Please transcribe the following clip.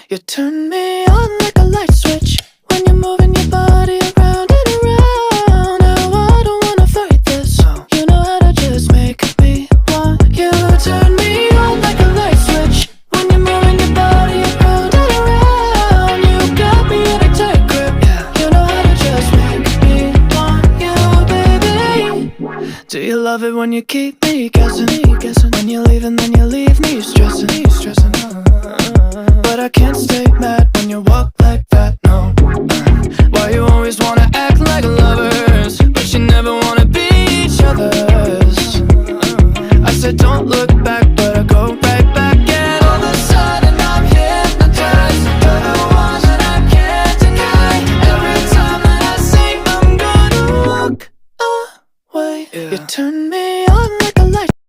You turn me on like a light switch when you're moving your body around and around. Now I don't wanna fight this. You know how to just make me want you. Turn me on like a light switch when you're moving your body around and around. You got me in a tight grip. You know how to just make me want you, baby. Do you love it when you keep me guessing? When you leave and then you leave me stressing. But I can't stay mad when you walk like that, no. Why you always wanna act like lovers, but you never wanna be each other's? I said don't look